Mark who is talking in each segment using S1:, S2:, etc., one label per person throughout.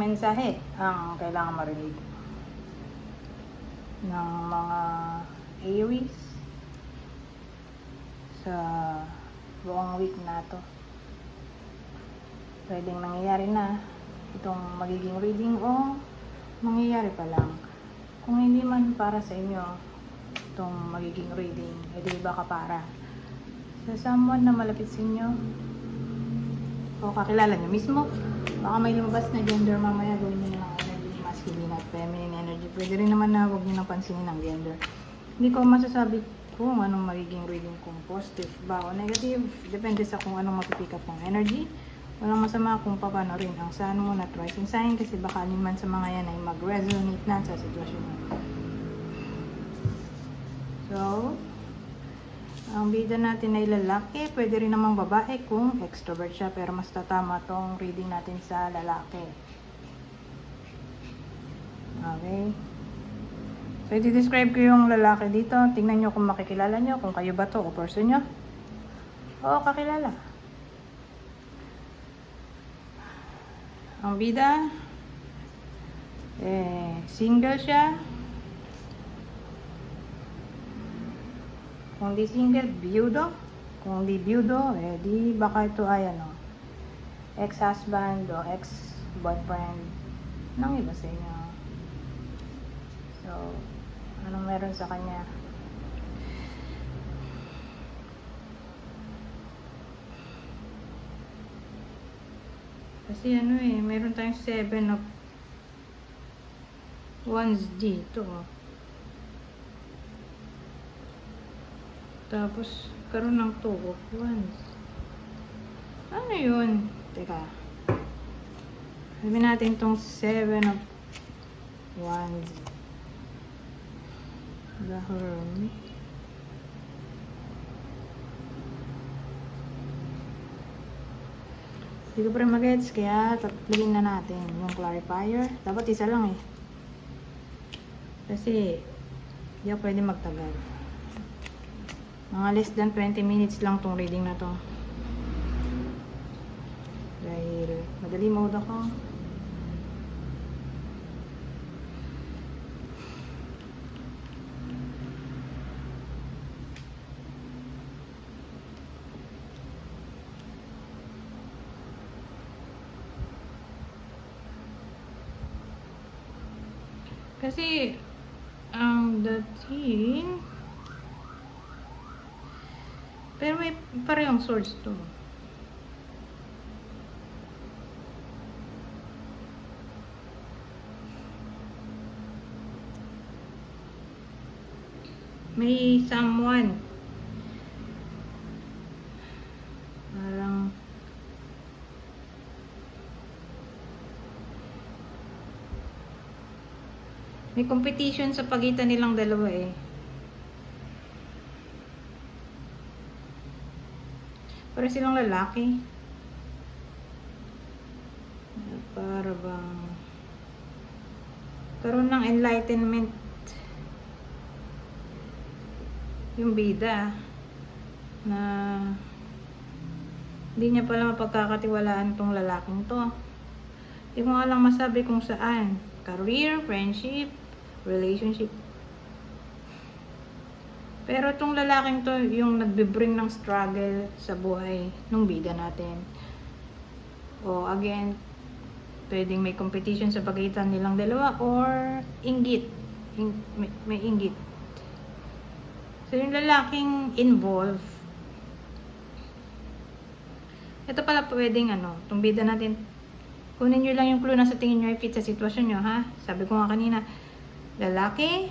S1: mensahe ang kailangan marinig ng mga Aries sa buong week na to. Pwedeng nangyayari na itong magiging reading o mangyayari pa lang. Kung hindi man para sa inyo itong magiging reading, edi baka para sa someone na malapit sa inyo o kakilala nyo mismo. Baka may lumabas na gender mamaya, gawin nyo ng energy, masculine at feminine energy. Pwede rin naman na huwag nyo nang pansinin ng gender. Hindi ko masasabi kung anong magiging reading, kung positive ba o negative. Depende sa kung anong mapipick up ng energy. Walang masama kung paano rin ang sun, moon at rising sign, kasi baka alin man sa mga yan ay mag-resonate na sa sitwasyon mo. So, ang bida natin ay lalaki. Pwede rin namang babae kung extrovert siya, pero mas tatama tong reading natin sa lalaki. Okay. So, i-describe ko yung lalaki dito. Tingnan nyo kung makikilala nyo, kung kayo ba to o person nyo. Oo, kakilala. Ang bida, single siya. Kung di single, biyudo. Kung di biyudo, di baka ito ay ex-husband o ex-boyfriend ng iba sa inyo. So, anong meron sa kanya? Kasi meron tayong 7 of wands dito. Tapos, karoon ng 2 of wands. Ano yun? Teka. Sabi natin itong 7 of wands. The Hermit. Hindi ko pa rin mag-gets, kaya tatlugin na natin yung clarifier. Dapat isa lang eh. Kasi, hindi ako pwede magtagal. Mga less than 20 minutes lang tong reading na to. Dahil madali mode ako. Kasi, ang dating, pero may parehong swords to. May someone. Parang may competition sa pagitan nilang dalawa eh. Para silang lalaki. Para bang karoon ng enlightenment yung bida na hindi niya pala mapagkakatiwalaan tong lalaking to. Hindi ko nga lang masabi kung saan. Career, friendship, relationship. Pero itong lalaking to, yung nagbe-bring ng struggle sa buhay ng bida natin. O again, pwedeng may competition sa pagitan nilang dalawa or inggit. May inggit. So yung lalaking involved, ito pala pwedeng itong bida natin, kunin nyo lang yung clue na sa tingin nyo ay fit sa sitwasyon nyo, ha? Sabi ko nga kanina, lalaki,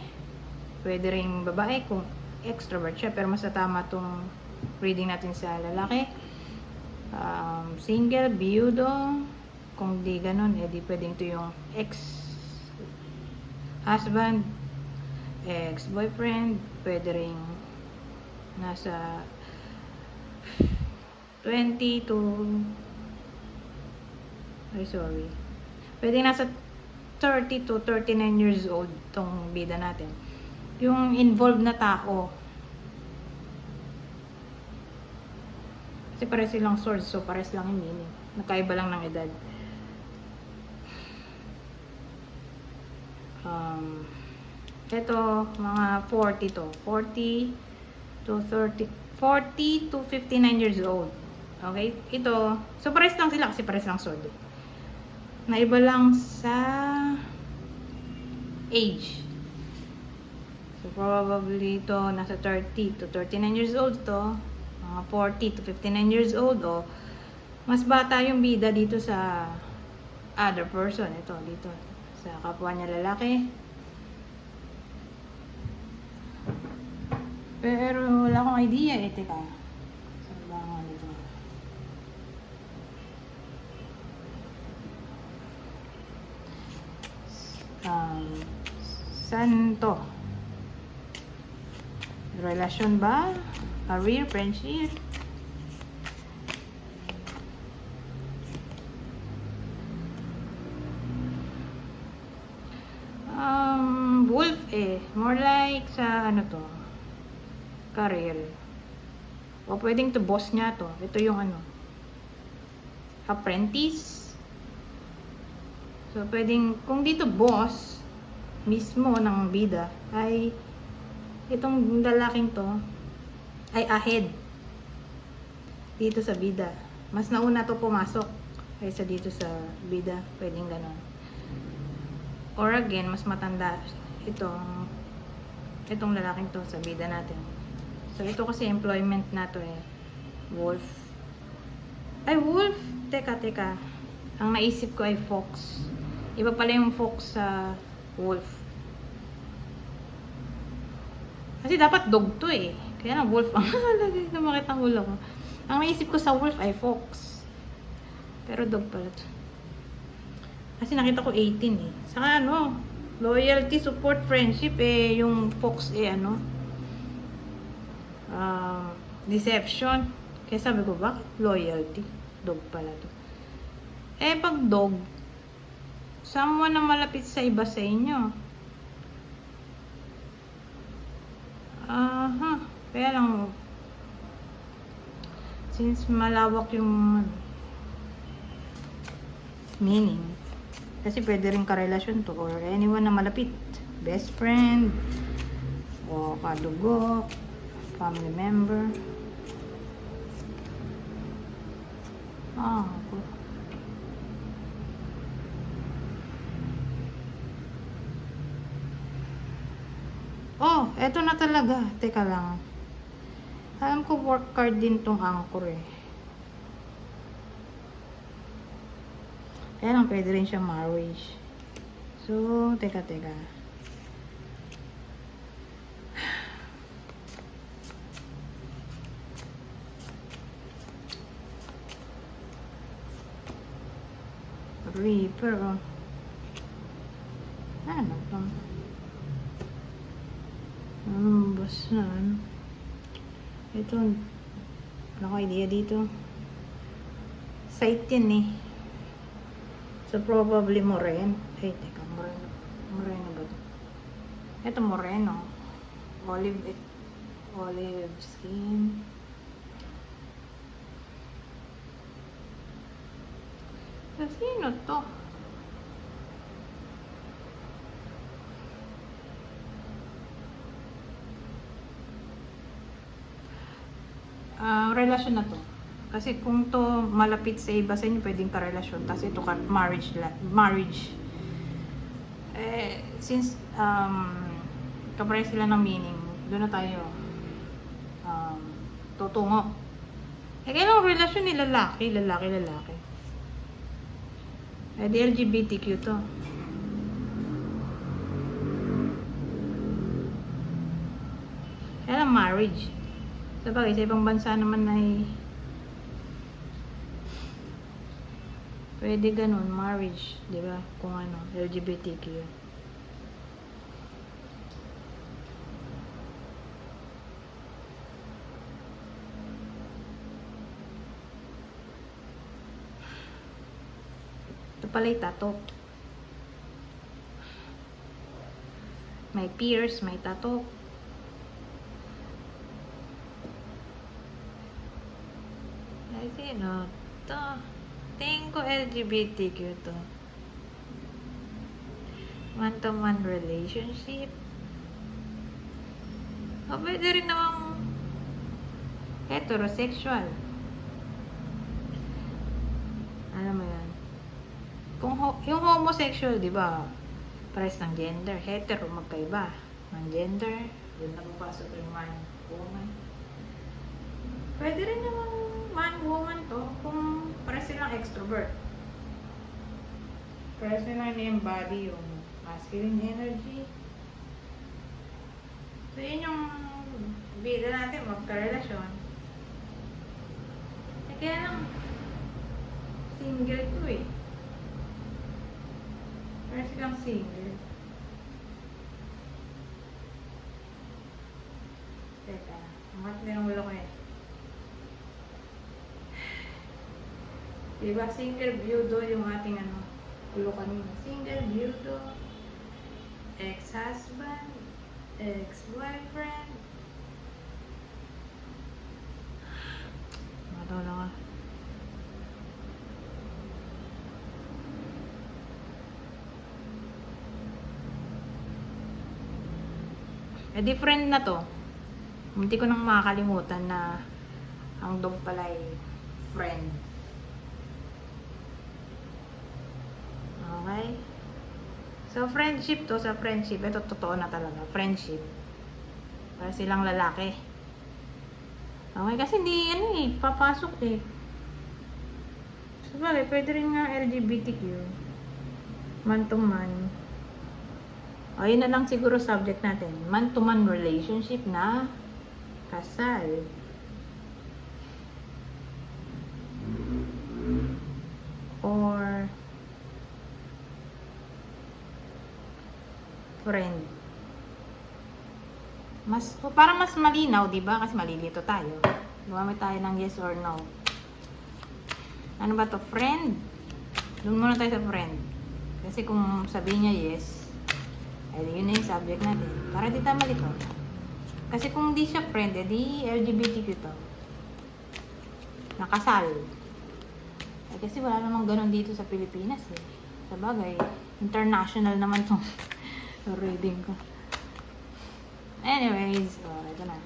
S1: pwede rin babae kung extrovert siya, pero mas tama itong reading natin sa lalaki. Single, biyudo, kung di ganun, di pwedeng ito yung ex-husband, ex-boyfriend, pwede rin nasa 20 to pwede nasa 30 to 39 years old tong bida natin. Yung involved na tao. Kasi pares silang swords, so pares lang yung meaning. Nakaiba lang ng edad. ito, mga 40 to. 40 to 30, 40 to 59 years old. Okay? Ito, so pares lang sila kasi pares lang sword. Naiba lang sa age. So probably ito nasa 30 to 39 years old to. Mga 40 to 59 years old o mas bata yung bida dito sa other person. Ito, dito. Sa kapwa niya lalaki. Pero wala akong idea eh. Teka. Saan ba nga nito? Saan to? Relasyon ba? Career, friendship? Wolf eh. More like sa ano to? Career. O pwedeng to boss niya to. Ito yung ano. Apprentice. So pwedeng, kung dito boss mismo ng bida ay itong lalaking to ay ahead dito sa bida. Mas nauna to pumasok kaysa dito sa bida. Pwedeng ganon. Or again, mas matanda itong lalaking to sa bida natin. So ito kasi employment na to eh. Wolf. Ay, wolf! Teka. Ang naisip ko ay fox. Iba pala yung fox sa wolf. Kasi dapat dog to eh. Kaya na wolf ang lagay na makita ang ulo ko. Ang naisip ko sa wolf ay fox. Pero dog pala to. Kasi nakita ko 18 eh. Saka ano, loyalty, support, friendship eh. Yung fox eh ano. Deception. Kaya sabi ko, bakit loyalty? Dog pala to. Eh pag dog, someone na malapit sa iba sa inyo. Kaya lang, since malawak yung meaning, kasi pwede rin karelasyon to or anyone na malapit. Best friend, o kadugo, family member. Oh, eto na talaga. Teka lang. Alam ko work card din tong anchor eh. Kaya lang pwede rin siya marriage. So, teka. Reaper oh. Ano to? Basta ano? Ito, wala ko idea dito. Site yan eh. So probably moreno. Ay, teka, moreno ba ito? Ito moreno. Olive skin. Sino to? Relasyon na to. Kasi kung to malapit sa iba sa inyo, pwedeng karelasyon. Tapos ito marriage. Since kapare sila ng meaning, doon na tayo tutungo. Kailangan relasyon ni lalaki. Di LGBTQ to. Kailangan marriage. Sabagay, sa ibang bansa naman ay pwede ganun, marriage, di ba? Kung ano, LGBTQ. Ito pala yung tato. May pierce, may tato. Sino to? Tingin ko LGBTQ to. Man-to-man relationship. O pwede rin namang heterosexual. Alam mo yan. Kung yung homosexual, di ba, pares ng gender. Hetero, magkaiba ng gender. Doon na papasok yung man, woman. Pwede rin namang man, woman to kung pares silang extrovert. Pares silang na-embody yung masculine energy. So, yun yung bida natin magka-relasyon. Kaya lang, single to eh. Pares silang single. Teka, umat na yung ulo ko eh. Diba, single viudo yung ating ulo kanina. Single viudo, ex-husband, ex-boyfriend. Matulog ka. Eh, different na to. Hindi ko nang makakalimutan na ang dog pala ay friend. Okay? So, friendship to, sa friendship, ito totoo na talaga, friendship. Para silang lalaki. Okay, kasi hindi, papasok eh. Sabagay, pwede rin nga LGBTQ. Man to man. Ayun na lang siguro subject natin. Man to man relationship na kasal. Or friend. Para mas malinaw, 'di ba? Kasi malilito tayo. Gumamit tayo ng yes or no. Ano ba 'to? Friend. Doon muna tayo sa friend. Kasi kung sabihin niya yes, ay yun na yung subject natin. Para di tayo malito. Kasi kung di siya friend, di LGBTQ to. Nakasal. Eh, kasi wala namang ganun dito sa Pilipinas eh. Sabagay, international naman tong reading ko. Anyways, ito na.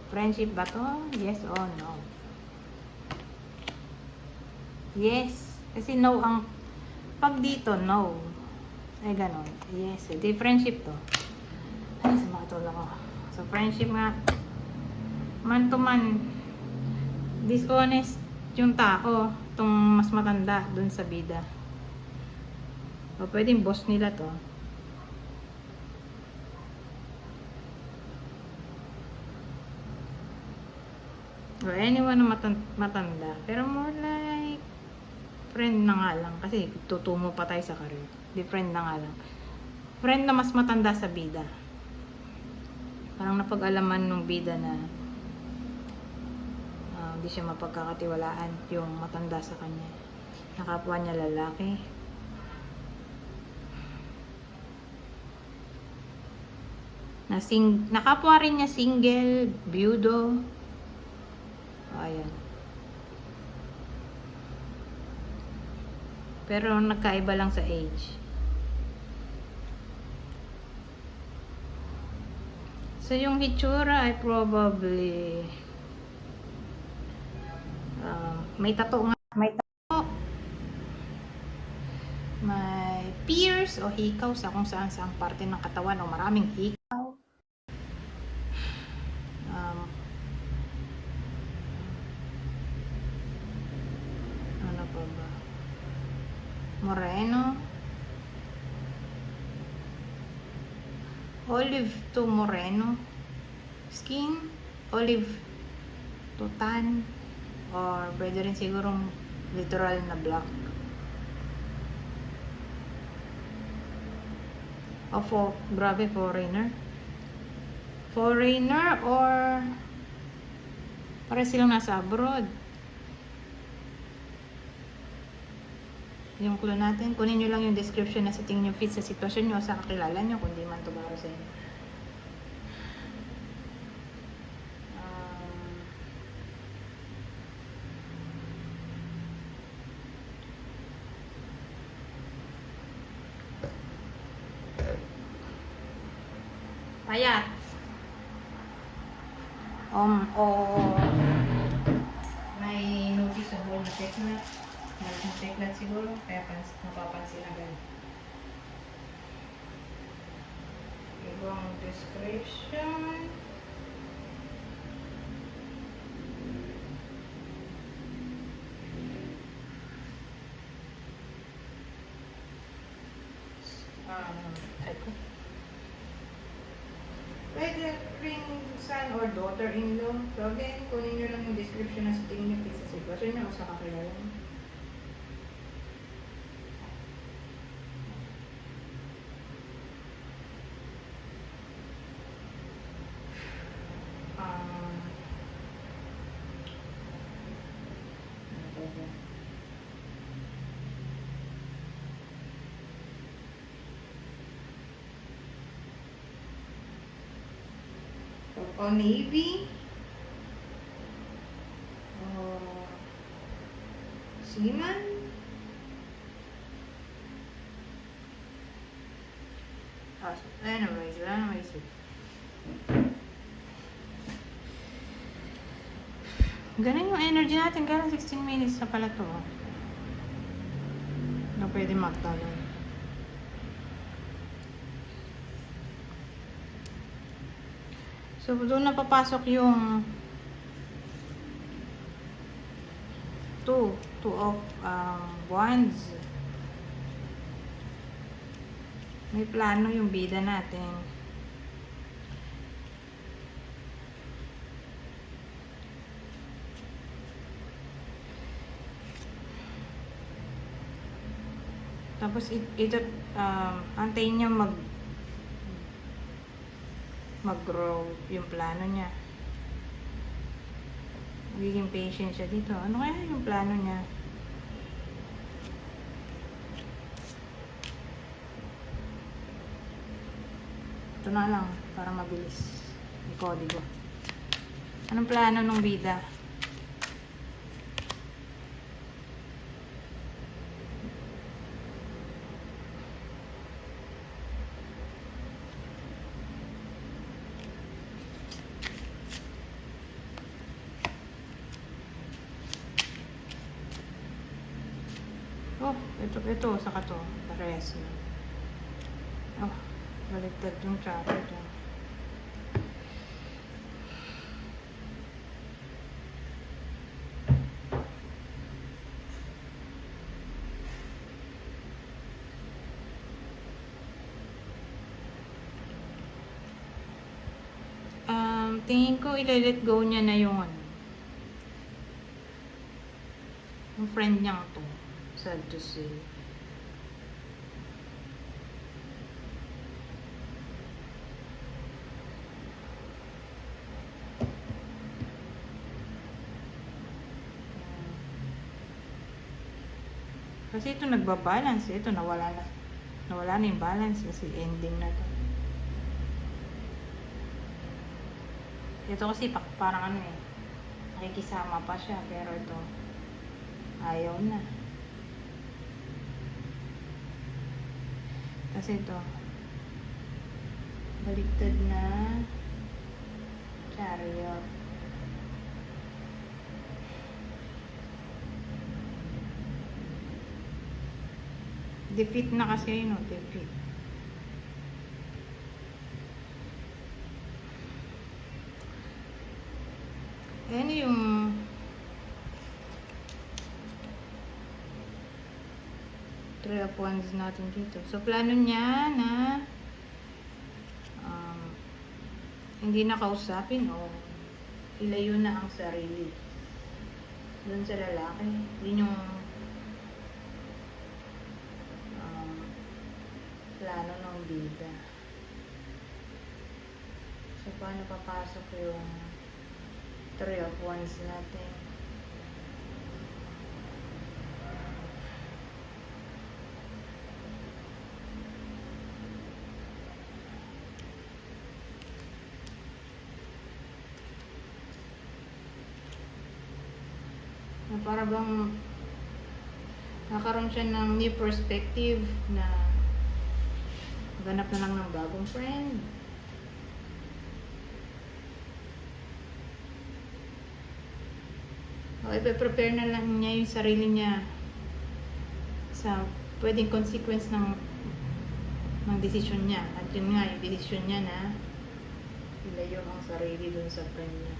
S1: Friendship ba to? Yes or no? Yes. Kasi no ang pag dito, no. Ay, ganon. Yes. Di friendship to. Ay, sumatulog ako. So, friendship nga. Man to man. Dishonest yung tao. Itong mas matanda dun sa bida. O, pwedeng boss nila to. O, anyone na matanda. Pero more like friend na nga lang. Kasi tutumo pa tayo sa career. Di friend na nga lang. Friend na mas matanda sa bida. Parang napag-alaman ng bida na hindi siya mapagkakatiwalaan yung matanda sa kanya. Nakapwa niya lalaki. Nakapwa rin niya single, byudo. Ayan. Pero nagkaiba lang sa age. So, yung hitsura ay probably may tattoo nga. May tattoo. May pierce o hikaw sa kung saan saang parte ng katawan o maraming hikaw. Ano pa ba? Moreno. Olive to moreno. Skin. Olive to tan. Or pwede rin sigurong literal na black. O grabe, foreigner. Foreigner or para silang nasa abroad. Yung clue natin, kunin nyo lang yung description na sa tingin nyo fit sa sitwasyon nyo o sa kakilala nyo kung di man to baro sa inyo. Payat. O may noticeable na teklat. Malaking teklat siguro, kaya napapansin agad. Ibang description. Ito. Pwede ring son or daughter-in-law. So again, kunin nyo lang yung description na sa tingin nyo sa sitwasyon nyo o sa kakilala nyo. O Navy, o Seaman, anyways, ganun yung energy natin, kaya 16 minutes na pala to. Na pwede magtanong. So, doon na papasok yung two of wands. May plano yung bida natin. Tapos ito antayin niya mag-grow yung plano niya. Magiging patient siya dito. Ano kaya yung plano niya? Ito na lang, para mabilis. May kodigo. Anong plano ng bida? Oh, ito, saka to. Parehas na. Oh, baliktad yung chapter dyan. Tingin ko i-let go niya na yung yung friend niyang to. Sad to say. Kasi ito nagbabalance. Ito nawala na. Nawala na yung balance kasi ending na to. Ito kasi parang nakikisama pa siya, pero ito ayaw na. Kasi ito baliktad na Chariot. Defeat na kasi yun, defeat. Ano yung Three of Wands natin dito? So, plano niya na hindi na kausapin o ilayo na ang sarili doon sa lalaki. Yun yung plano ng bida. So, paano papasok yung Three of Wands natin? Na para bang nakaroon siya ng new perspective na ganap na lang ng bagong friend. O, ipe-prepare na lang niya yung sarili niya sa pwedeng consequence ng desisyon niya. At yun nga, yung desisyon niya na ilayo ang sarili dun sa friend niya.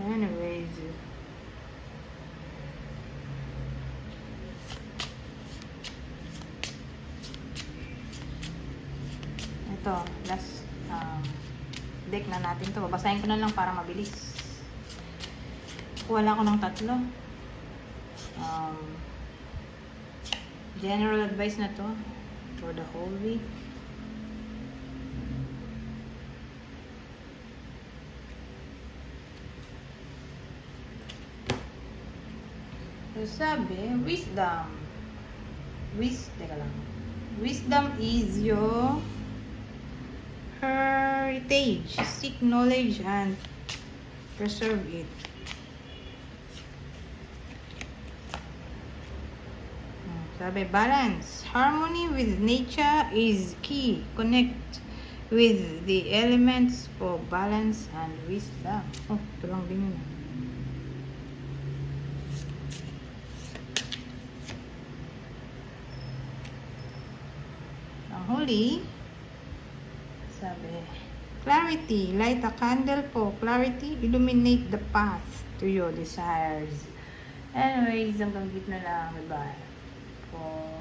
S1: Anyways, ito, last deck na natin to. Babasahin ko na lang para mabilis. Kuha lang ako ng 3. General advice na to for the whole week. So, sabi, wisdom. Teka lang. Wisdom is your heritage. Seek knowledge and preserve it. Sabi, balance. Harmony with nature is key. Connect with the elements for balance and wisdom. Oh, ito lang din yun. Ang huli, sabi, clarity. Light a candle for clarity. Illuminate the path to your desires. Anyways, hanggang dito na lang. Bye-bye. For